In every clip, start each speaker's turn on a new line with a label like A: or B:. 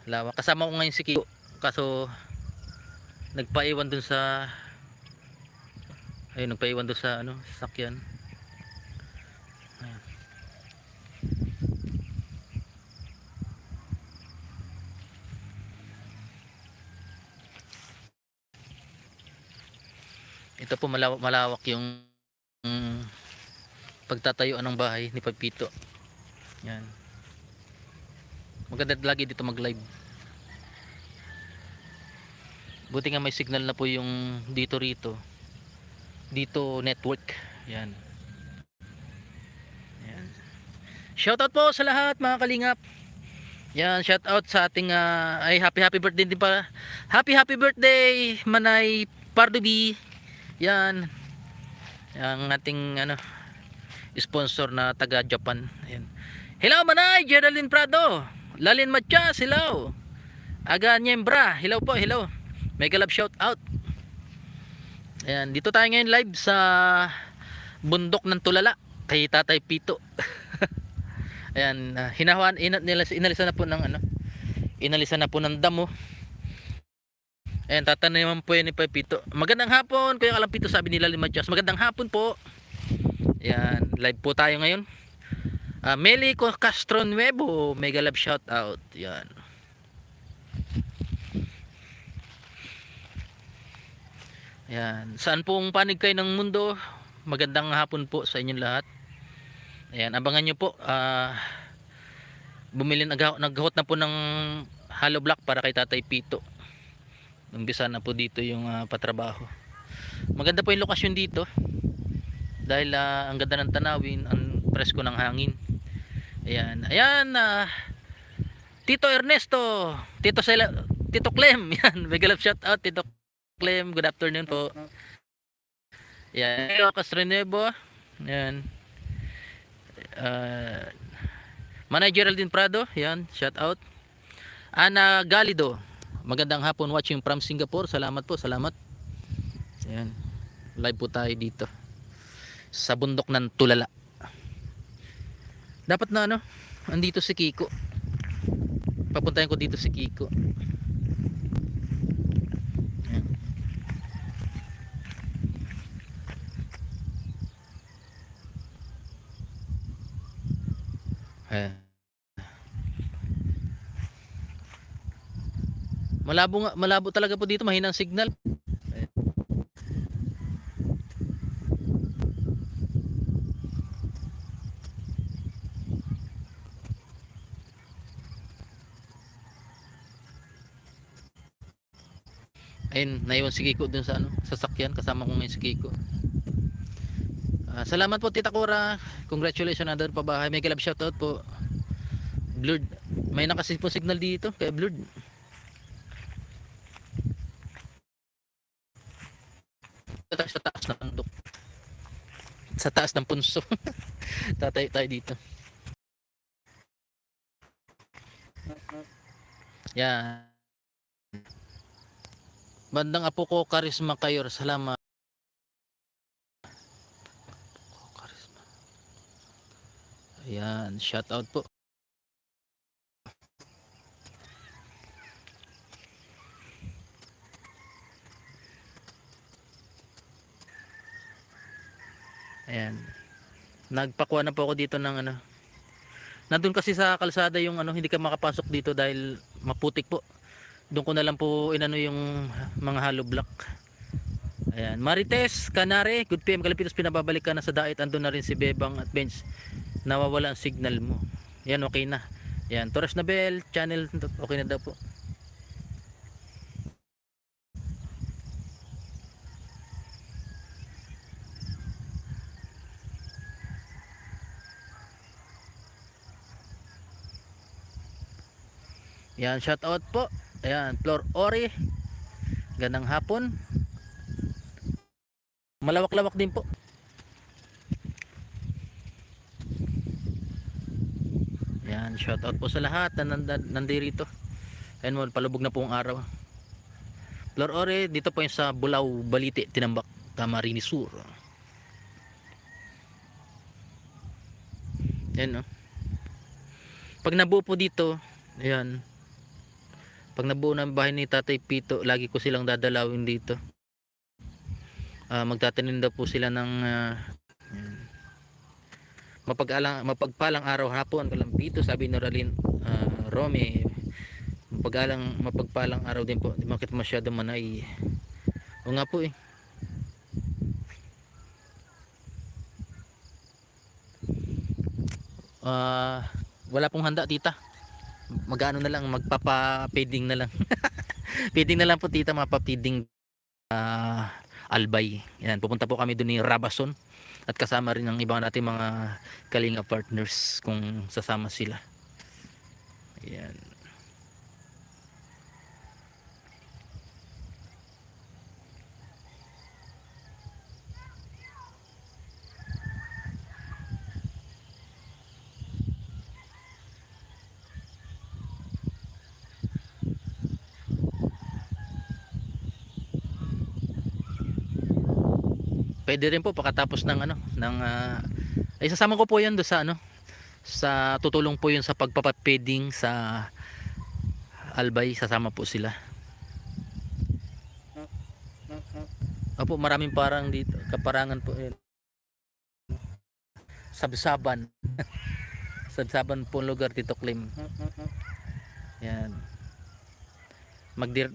A: lawak. Kasama ko ngayon si Kiko, kaso nagpaiwan dun sa nagpaiwan dun sa sasakyan. Ayan. Ito po malawak yung pagtatayuan ng bahay ni Pagpito. Yan. Maganda lagi dito mag live. Buti nga may signal na po yung dito network. Yan. Yan. Shoutout po sa lahat mga kalingap. Yan, shoutout sa ating ay happy birthday din pa. Happy birthday Manay Pardubi. Yan. Ang ating sponsor na taga Japan. Ayan. Hello Manay, Geraldine Prado, Lalin Matias, hello. Aga Niembra, hello po, hello. Mega love shout out. Ayan, dito tayo ngayon live sa bundok ng Tulala kay Tatay Pito. Ayan, inalisan na po ng inalisan na po ng damo. Ayan, tatanaman po yan ni Pito. Magandang hapon, Kuya Kalampito, sabi ni Lalin Matias. Magandang hapon po. Ayan, live po tayo ngayon. Meli Castro Nuevo, mega love shout out. Yan. Yan. Saan pong panig kayo ng mundo? Magandang hapon po sa inyong lahat. Ayan, abangan nyo po. Naghahot na po ng hollow block para kay Tatay Pito. Umpisa na po dito yung patrabaho. Maganda po yung lokasyon dito. Dahil ang ganda ng tanawin, ang presko ng hangin. Ayan, Tito Ernesto, Tito Clem, yan, mega love shout out Tito Clem, good afternoon po. Yan, Castro Nuevo, yan. Manay Geraldine Prado, yan, shout out. Ana Galido, magandang hapon, watching from Singapore, salamat po, salamat. Yan, live po tayo dito sa bundok ng Tulala. Dapat na andito si Kiko. Papuntahin ko dito si Kiko. Ayan. Malabo talaga po dito, mahinang signal. Ayun, naiwan si Kiko dun sa sasakyan, kasama ko ngayon si Kiko. Salamat po Tita Cora, congratulations na doon pa bahay, may love shoutout po. Blurred, may nakasin po signal dito kaya blurred. Sa taas ng bundok, sa taas ng punso. Tatay tayo dito. Yan. Bandang apo ko Karisma Kayor, salamat. Ayan, shout out po. Ayan. Nagpakuha na po ako dito ng nandun kasi sa kalsada yung hindi ka makapasok dito dahil maputik po. Doon ko na lang po yung mga hollow block. Ayan, Marites Canare, good PM Kalapitos, pinababalik ka na sa dait, andun na rin si Bebang at Benz. Nawawala ang signal mo. Yan, okay na. Yan, Torres Nabel channel, okay na daw po. Yan, shout out po. Ayan, Flor Ori, gandang hapon. Malawak-lawak din po. Yan, shout out po sa lahat na nandirito. Ayan mo, palubog na po ang araw. Flor Ori, dito po yung sa Bulao, Balite, Tinambak, Camarines Sur. Yan, no? Pag nabuo po dito, ayan, Pag nabuo na ang bahay ni Tatay Pito, lagi ko silang dadalawin dito. Magtatanim daw po sila ng mapagpalang araw hapon Kalampito, sabi ni Ralyn Romy. Mapagpalang araw din po, di makit masyado manay. O nga po eh. Wala pong handa tita, magano na lang, magpapa-feeding na lang. Feeding na lang po tita, mapapiding Albay. Yan, pupunta po kami doon ni Rabason at kasama rin ng ibang nating mga Kalinga partners kung sasama sila. Ayan. Pwede rin po pagkatapos ng ay sasama ko po 'yan do sa sa tutulong po 'yun sa pagpapapeding sa Albay, sasama po sila. Opo, maraming parang dito, kaparangan po yan. Sabsaban. Sabsaban po lugar dito, Klim. Yan. Mag-date.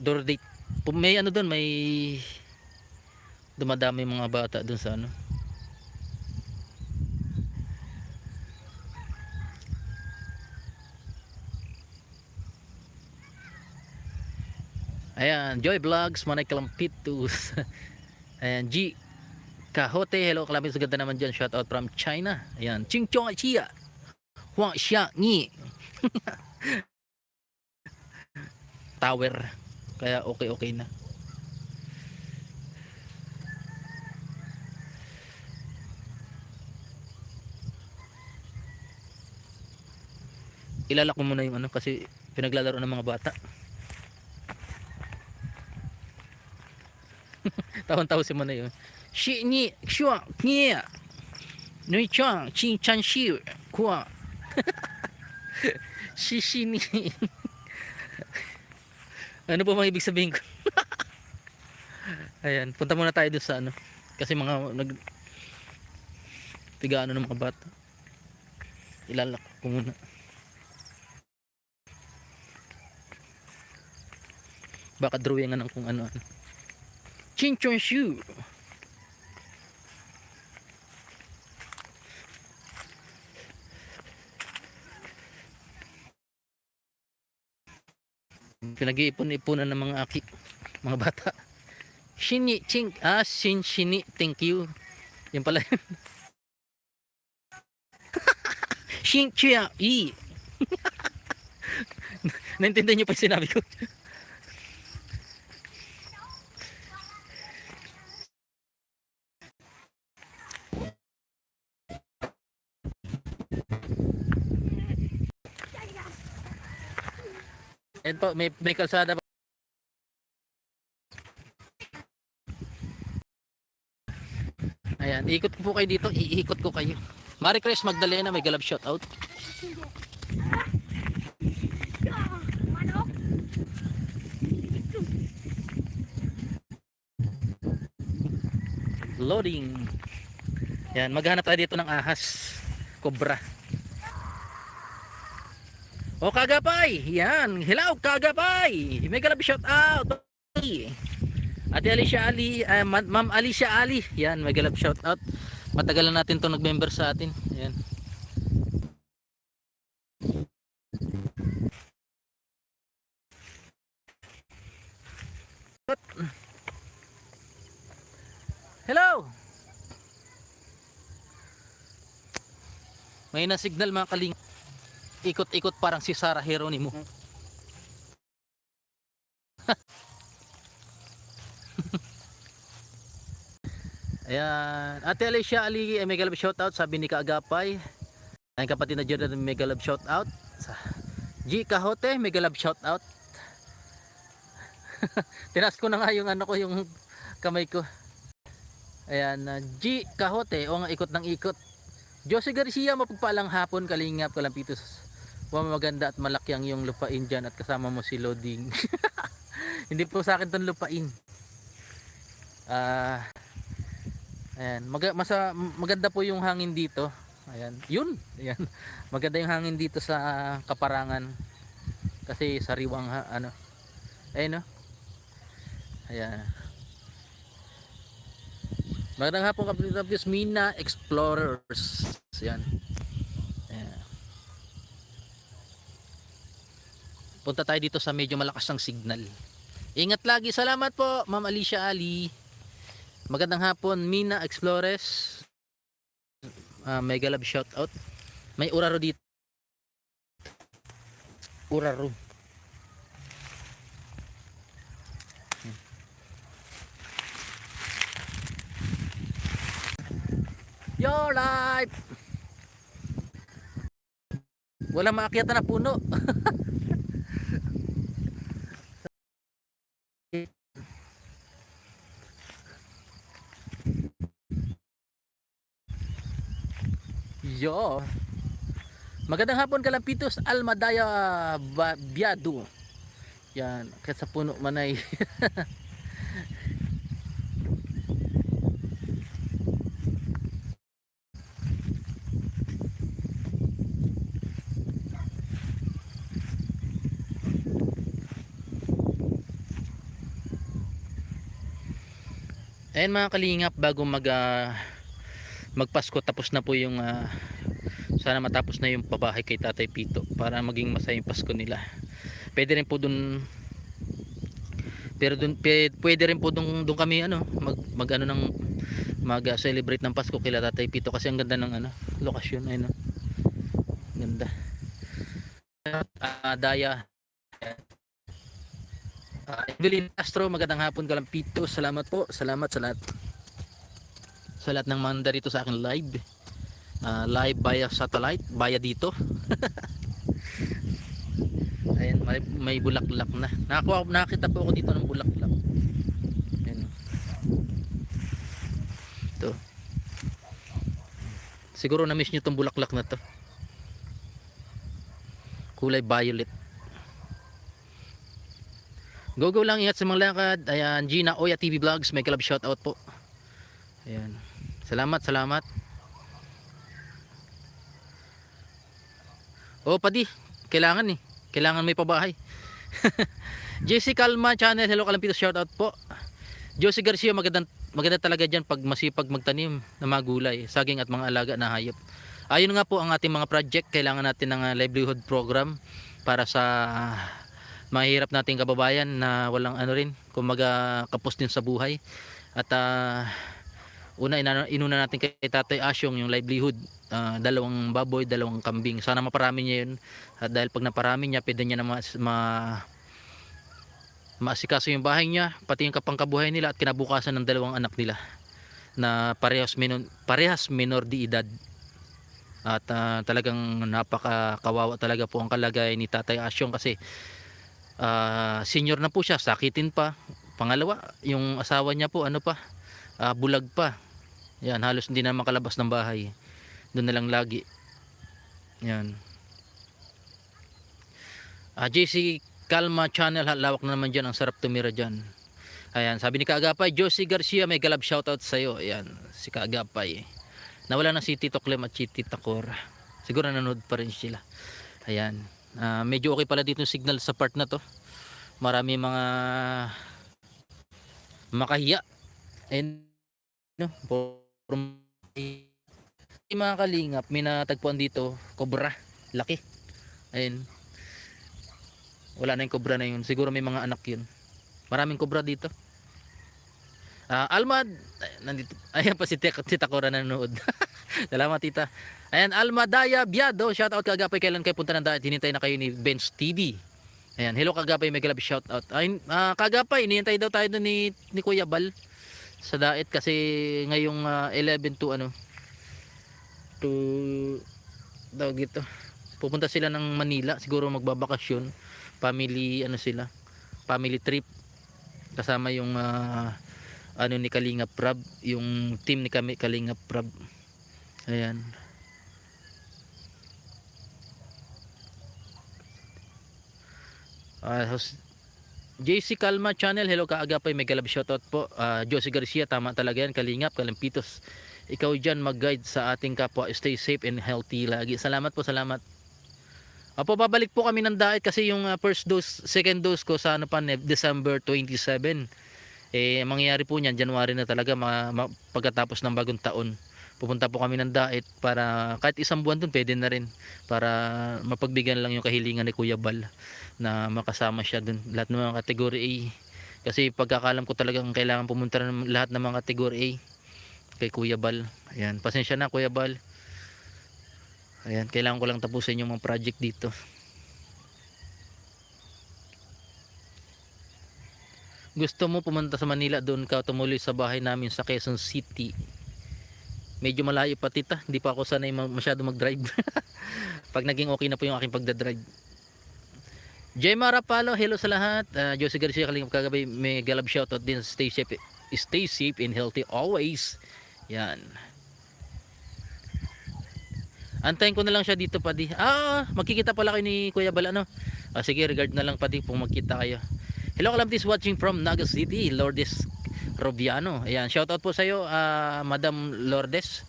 A: May doon, may dumadami mga bata doon sa Ayan, Joy Vlogs, Manay Kalampitus. Ayan, G Kahote, hello Kalapit, ganda naman dyan, shout out from China. Ayan, Ching Chong Chia Huang Xia Ni Tower, kaya okay na. Ilalak mo muna yung kasi pinaglalaro ng mga bata. Tawon-tawon si Manay yun. Shi ni shuang ni nui chang chin chan shi kwa shi ni. Ano po mga ibig sabihin ko? Ayan, punta muna tayo doon sa kasi mga tigaano ng mga bata. Ilalak ko muna. Baka drawingan ng kung ano. Chin chon shu. Pinag-iipon-ipunan ng mga mga bata. Shini ching shini, thank you. Yan pala yun. Shin chia i. Naintindihan niyo pa yung sinabi ko? Yan po, may kalsada pa. Ayan, ikot po kayo dito, iikot ko kayo. Marie Chris Magdalena, may galab shout out. Loading. Yan, maghanap tayo dito ng ahas, cobra. O Kagapay, yan, hello Kagapay, may galab shout out. Ate Alicia Ali, Ma'am Alicia Ali, yan, may galab shout out. Matagal na natin to nag-member sa atin. Yan. Hello. May na signal mga kaling. Ikot-ikot parang si Sarah Geronimo. Ayan, Ate Alicia Ali, may galab shout out, sabi ni Kaagapay. Ang kapatid na Jordan, may galab shout out. G Kahote, may galab shout out. Tinas ko na nga yung ko, yung kamay ko. Ayan, G Kahote, o nga ikot ng ikot. Josie Garcia, mapagpalang hapon, Kalingap, Kalampitos. maganda at malaki ang yung lupain dyan at kasama mo si loading. Hindi po sa akin tong lupain. Ayan, maganda po yung hangin dito. Ayan, yun. Ayan. Maganda yung hangin dito sa Kaparangan. Kasi sariwang ano. Ayun no. Ayan. Magandang hapon kapatid Mina Explorers. Ayan. Ayan. Punta tayo dito sa medyo malakas ng signal. Ingat lagi. Salamat po, Ma'am Alicia Ali. Magandang hapon, Mina Explorers. Mega love shout out. May uraro dito. Uraro. Your life. Wala maakyatan na puno. Yo. Magandang hapon Kalampitos Almadaya Biado. Yan, kahit sa puno manay. Ayan mga kalingap, bago magpasko, tapos na po yung sana matapos na yung pabahay kay Tatay Pito para maging masaya yung Pasko nila. Pwede rin po dun, pero dun pwede rin po dun kami mag ano ng mag-celebrate ng Pasko kay Tatay Pito kasi ang ganda ng lokasyon. Ayun, ganda. Daya Evelyn Castro, magandang hapon Kalampito. Salamat po, salamat sa lahat ng manda rito sa akin live. Live via satellite, via dito. Ayan, may bulaklak na. Nakita po ako dito ng bulaklak. Ayan. Ito. Siguro na-miss nyo itong bulaklak na to. Kulay violet. Go lang, ingat sa mga lakad. Ayan, Gina Oya TV Vlogs, may club shoutout po. Ayan. Salamat. Oh, padi. Kailangan may pabahay. JC Calma channel, hello Kalampitos, shoutout po. Josie Garcia, maganda talaga diyan pag masipag magtanim ng mga gulay, saging at mga alaga na hayop. Ayun nga po ang ating mga project, kailangan natin ng livelihood program para sa mahirap nating kababayan na walang rin, kumaga kapos din sa buhay. At inuna natin kay Tatay Asyong yung livelihood, 2 baboy, 2 kambing. Sana maparami niya yun, at dahil pag naparami niya, pwede niya na maasikaso yung bahay niya, pati yung kapangkabuhay nila at kinabukasan ng 2 anak nila na parehas minor de edad. At talagang napakawawa talaga po ang kalagayan ni Tatay Asyong kasi senior na po siya, sakitin pa. Pangalawa, yung asawa niya po bulag pa. Yan, halos hindi na makalabas ng bahay. Doon na lang lagi. Yan. JC Calma channel, lawak na naman dyan, ang sarap tumira dyan. Ayan, sabi ni Kaagapay, Josie Garcia, may galab shoutout sa'yo. Ayan, si Kaagapay. Nawala na si Tito Clem at si Tita Cora. Siguro nanonood pa rin sila. Ayan. Medyo okay pala dito yung signal sa part na to. Marami mga makahiya. And mga kalingap, may natagpuan dito kobra, laki. Ayun, wala na yung kobra na yun, siguro may mga anak yun. Maraming kobra dito. Alma, nandito, ayan pa si Tita Cora nanonood. Salamat tita. Ayan, Almadaya Biado, shoutout Kagapay, kailan kayo punta ng dagat, hinintay na kayo ni Benz TV. Ayan, hello Kagapay, may galab shoutout. Ayun, Kagapay, hinintay daw tayo doon ni Kuya Bal sa daet kasi ngayong 11 to daw gito, pupunta sila ng Manila, siguro magbabakasyon, family family trip, kasama yung ni Kalingap Prab, yung team ni Kalingap Prab. Ayan, JC Calma Channel, hello kaagapay, may galab shoutout po. Josie Garcia, tama talaga yan, kalingap, kalimpitos. Ikaw dyan mag-guide sa ating kapwa, stay safe and healthy lagi. Salamat po, salamat. Opo, babalik po kami ng diet kasi yung first dose, second dose ko sa ano pa, December 27. Mangyayari po niyan, January na talaga, pagkatapos ng bagong taon. Pupunta po kami ng diet para kahit isang buwan dun pwede na rin, para mapagbigyan lang yung kahilingan ni Kuya Bal na makasama siya dun, lahat ng mga category A. Kasi pagkakalam ko talagang kailangan pumunta ng lahat ng mga category A kay Kuya Bal. Ayan, pasensya na Kuya Bal. Ayan, kailangan ko lang tapusin yung mga project dito. Gusto mo pumunta sa Manila, doon ka tumuloy sa bahay namin sa Quezon City. Medyo malayo pa tita, hindi pa ako sanay masyado mag-drive. Pag naging okay na po yung aking pagdadrive. Jemma Rapalo, hello sa lahat. Josie Garcia, kalingap kagabi, may galab shoutout din. Stay safe and healthy always. Yan. Antayin ko na lang siya dito padi. Magkikita pala kayo ni Kuya Bal ano. Sige, regard na lang padi kung magkita kayo. Hello Kalamtis, watching from Naga City, Lourdes Robiano. Ayan, shoutout po sa iyo, Madam Lourdes.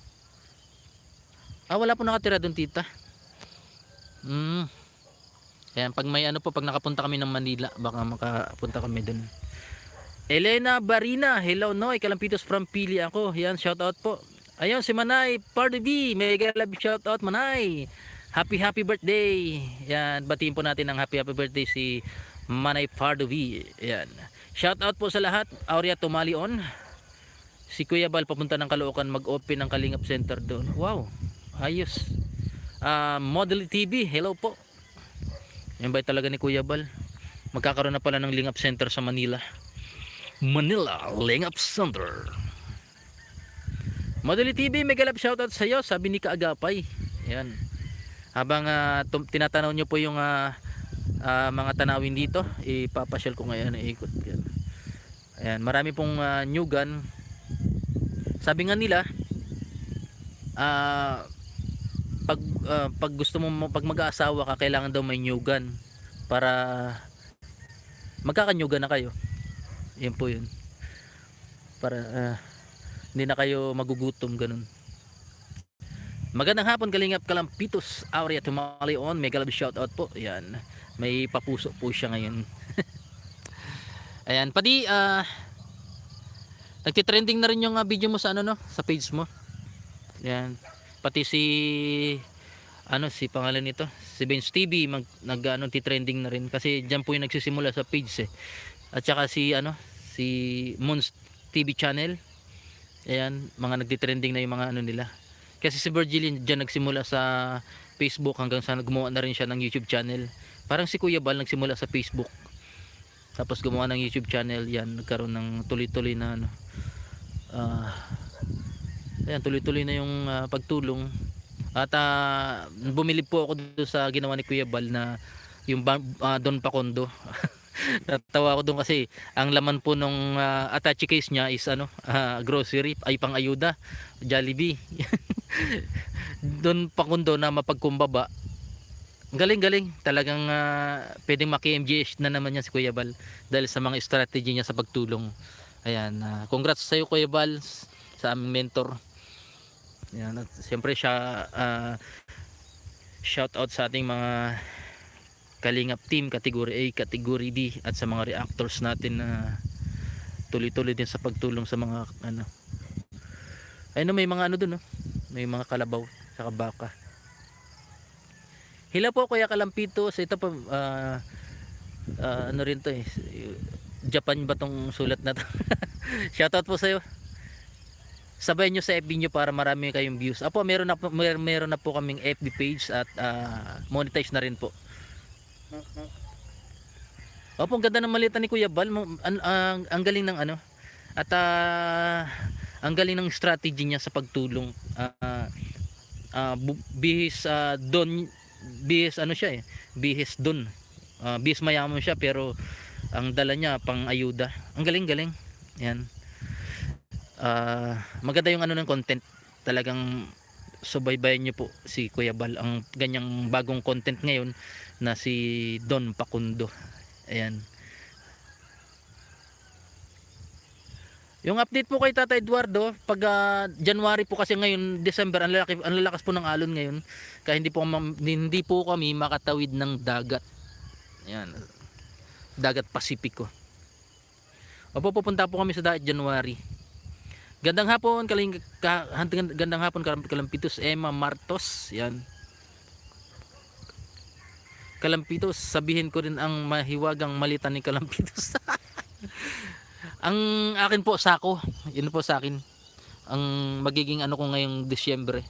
A: Wala po nakatira doon tita. Ayan, pag may ano po, pag nakapunta kami ng Manila, baka makapunta kami doon. Elena Barina, hello Noy, Kalampitos from Pili ako. Ayan, shoutout po. Ayun, si Manay Pardo B, mega love shoutout Manay. Happy birthday. Ayan, batiin po natin ng happy birthday si Manay Pardo B. Ayan. Shoutout po sa lahat. Aurea Tumalion. Si Kuya Bal papunta ng Caloocan, mag-open ng Kalingap Center doon. Wow, ayos. Model TV, hello po. Yan ba talaga ni Kuya Bal? Magkakaroon na pala ng Lingap Center sa Manila. Manila Lingap Center. Model TV, may galap shoutout sa iyo, sabi ni Kaagapay. Yan. Habang tinatanaw nyo po yung mga tanawin dito, ipapasyal ko ngayon, ikot yan. Ayan, marami pong new gun. Sabi nga nila, pag gusto mo, pag mag-aasawa ka, kailangan daw may new gun para magkaka-new gun na kayo. Yan po yun, para hindi na kayo magugutom, ganun. Magandang hapon Kalingap Kalampitos, Aurea Tumalion, may galab shoutout po. Yan, may papuso po siya ngayon. Ayan, padi nagtitrending na rin yung video mo sa ano no, sa page mo. Yan, pati si pangalan nito, si Benz TV nag-titrending na rin kasi diyan po yung nagsisimula sa page At saka si Mons TV channel. Ayan, mga nagtitrending na yung mga nila. Kasi si Virgilin diyan nagsimula sa Facebook hanggang sa gumawa na rin siya ng YouTube channel. Parang si Kuya Bal nagsimula sa Facebook, tapos gumawa ng YouTube channel. Yan, nagkaroon ng tuloy-tuloy na ayan, tuloy-tuloy na yung pagtulong. At bumilib po ako doon sa ginawa ni Kuya Bal na yung Don Pacondo. Natawa ako doon kasi ang laman po nung attache case niya is grocery, ay pang-ayuda, Jollibee. Don Pacondo na mapagkumbaba. Galing talagang pwedeng maki-MGH na naman yan si Kuya Bal dahil sa mga strategy niya sa pagtulong. Ayan, congrats sa iyo Kuya Bal, sa aming mentor. Ayan, at siyempre siya, shout out sa ating mga Kalingap team, category A, category D, at sa mga reactors natin na tuloy-tuloy din sa pagtulong sa mga may mga doon, may mga kalabaw sa baka. Hila po Kuya Kalampitos, ito po rin to Japan ba tong sulat na to? Shoutout po sa iyo. Sabayan nyo sa FB nyo para marami kayong views. Meron na po kaming FB page at monetize na rin po. Ang ganda ng malita ni Kuya Bal. Ang galing ng at ang galing ng strategy niya sa pagtulong. Bihis don. Bihis mayaman siya pero ang dala niya pang ayuda. Ang galing. Yan. Maganda yung ng content. Talagang subaybayan niyo po si Kuya Bal, ang ganyang bagong content ngayon na si Don Pacondo. Ayan. Yung update po kay Tata Eduardo, pag January po kasi ngayon, December, ang lalakas po ng alon ngayon. Kaya hindi po kami makatawid ng dagat. Ayan. Dagat Pasipiko. Opo, pupunta po kami sa dagat January. Gandang hapon, gandang hapon Kalampitos, Emma Martos. Yan. Kalampitos, sabihin ko rin ang mahiwagang malita ni Kalampitos. Ang akin po sako, yun po sa akin. Ang magiging ano ko ngayong Disyembre.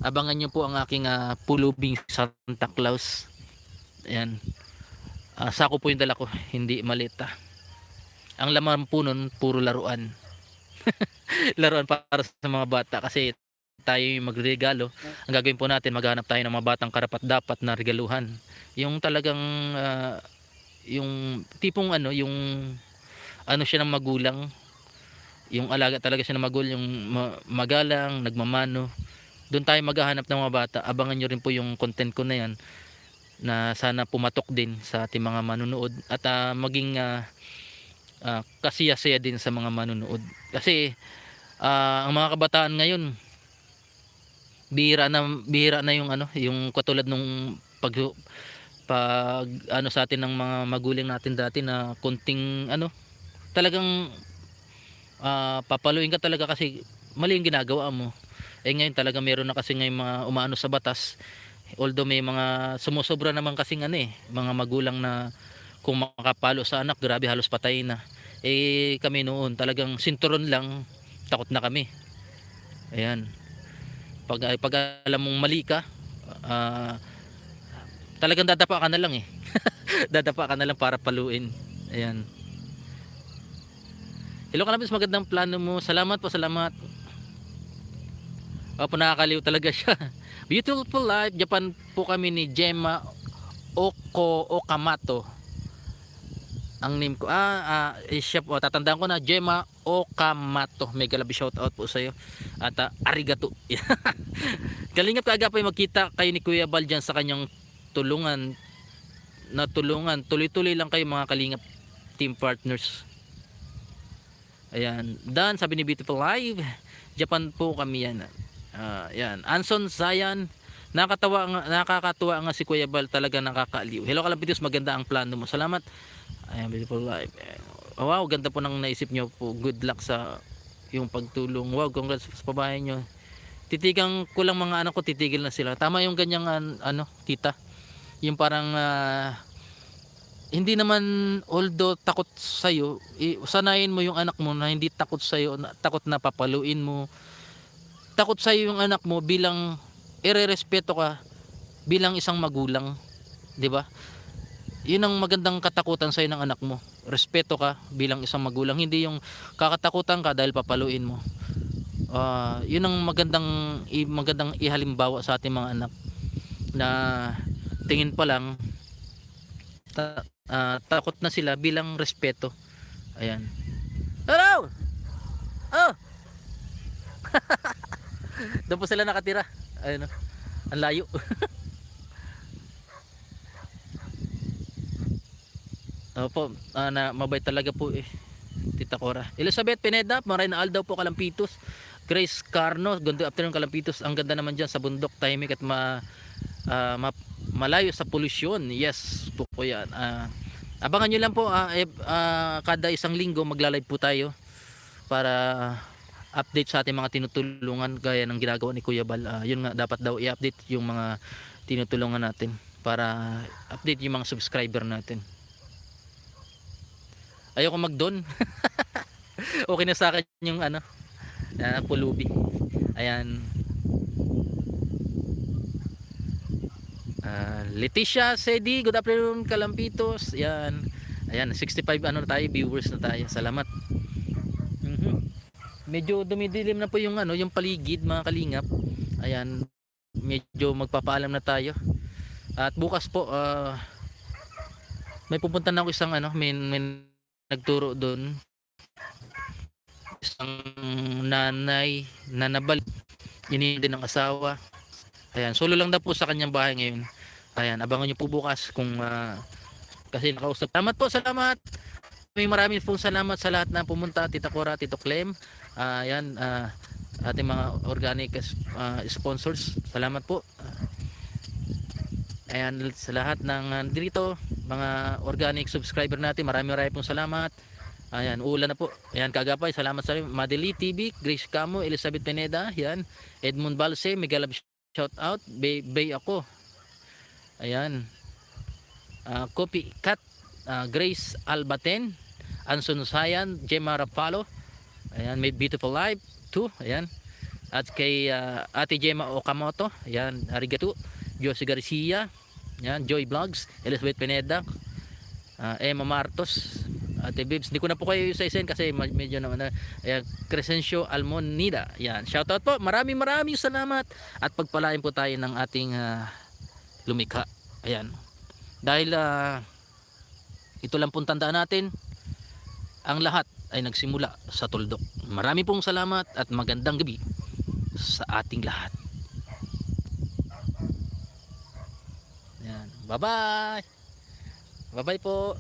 A: Abangan nyo po ang aking pulubing Santa Claus. Ayan. Sako po yung dala ko, hindi malita. Ang laman po nun, puro laruan. Laruan para sa mga bata kasi tayo yung magregalo. Ang gagawin po natin, maghanap tayo ng mga batang karapat dapat na regaluhan. Yung talagang yung tipong ano, yung ano siya ng magulang, yung alaga talaga siya ng magulang, yung magalang, nagmamano. Doon tayo maghahanap ng mga bata. Abangan nyo rin po yung content ko na yan, na sana pumatok din sa ating mga manunood at maging kasiyasaya din sa mga manunood. Kasi ang mga kabataan ngayon, bihira na yung ano, yung katulad nung pag ano sa atin ng mga magulang natin dati na konting ano, talagang papaluin ka talaga kasi mali yung ginagawa mo. Ngayon talaga meron na kasi ngayon mga umaano sa batas, although may mga sumusobra naman kasi mga magulang na kung makapalo sa anak, grabe, halos patay na. Kami noon talagang sinturon lang, takot na kami. Ayan, pag alam mong mali ka, talagang dadapa ka na lang dadapa ka na lang para paluin. Ayan. Hello Kalapis, magandang plano mo. Salamat po, salamat. Opo, nakakaliw talaga siya. Beautiful life. Japan po kami ni Gemma Okamato. Ang name ko siya po, tatandaan ko na, Gemma Okamato. Mega love shout out po sa iyo. At arigato. Kalingap kaagapay magkita kayo ni Kuya Bal dyan sa kanyang tulungan. Tuloy-tuloy lang kayo mga kalingap team partners. Ayan, Dan, sabi ni Beautiful Live, Japan po kami yan. Yan, Anson Zayan, nakakatuwa nga si Kuya Bal, talaga nakakaaliw. Hello Kalampitos, maganda ang plano mo. Salamat. Ayan, Beautiful Live. Wow, ganda po nang naisip nyo po. Good luck sa yung pagtulong. Wow, congrats sa pabahay nyo. Titigang ko lang mga anak ko, titigil na sila. Tama yung ganyang tita. Yung parang hindi naman, although takot sa'yo, sanayin mo yung anak mo na hindi takot sa'yo, takot na papaluin mo. Takot sa'yo yung anak mo bilang irerespeto ka bilang isang magulang, di ba? Yun ang magandang katakutan sa'yo ng anak mo. Respeto ka bilang isang magulang, hindi yung kakatakutan ka dahil papaluin mo. Yun ang magandang ihalimbawa sa ating mga anak, na tingin pa lang takot na sila bilang respeto. Ayan. Hello! Oh! Doon po sila nakatira. Ayun, ang layo. Opo, mabait talaga po Tita Cora. Elizabeth Pineda, Maray na Aldaw po, Kalampitos. Grace Carno, good afternoon Kalampitos. Ang ganda naman dyan sa bundok, tahimik at malayo sa polusyon. Yes po po yan. Abangan nyo lang po, kada isang linggo magla-live po tayo para update sa ating mga tinutulungan gaya ng ginagawa ni Kuya Bal. Yun nga, dapat daw i-update yung mga tinutulungan natin para update yung mga subscriber natin. Ayoko mag-don. Okay na sa akin yung pulubi. Ayan. Leticia Sedi, good afternoon Kalampitos. Ayan. Ayan, 65 tayo, viewers na tayo. Salamat. Medyo dumidilim na po yung yung paligid mga kalingap. Ayan. Medyo magpapaalam na tayo. At bukas po may pupunta na ako isang may nagturo doon, isang nanay na nabal, yun din ng asawa. Ayan, solo lang daw po sa kanyang bahay ngayon. Ayan, abangan nyo po bukas kung kasi nakausap. Salamat po, salamat. Maraming pong salamat sa lahat na pumunta, Tita Cora, Tito Clem. Yan, ating mga organic sponsors. Salamat po. Ayan, sa lahat ng dito, mga organic subscriber natin, maraming pong salamat. Ayan, ulan na po. Ayan, kagapay, salamat sa Madeli TV, Grace Camo, Elizabeth Pineda, yan, Edmund Balse, Miguel shout out, Bay ako. Ayan. Copy Cat, Grace Albaten, Anson Sayan, Gemma Rapalo. Ayan, Made Beautiful Life 2. Ayan. At kay Ate Gemma Okamoto. Ayan, arigato. Josie Garcia. Ayan, Joy Vlogs, Elizabeth Pineda, Emma Martos, Ate Bibs. Hindi ko na po kayo isa-isain kasi medyo naman na. Ayan, Crescencio Almonida. Ayan, shoutout po. Maraming salamat at pagpalain po tayo ng ating lumikha. Ayan. Dahil ito lang pong tandaan natin, ang lahat ay nagsimula sa tuldok. Marami pong salamat at magandang gabi sa ating lahat. Yan. Bye bye. Bye bye po.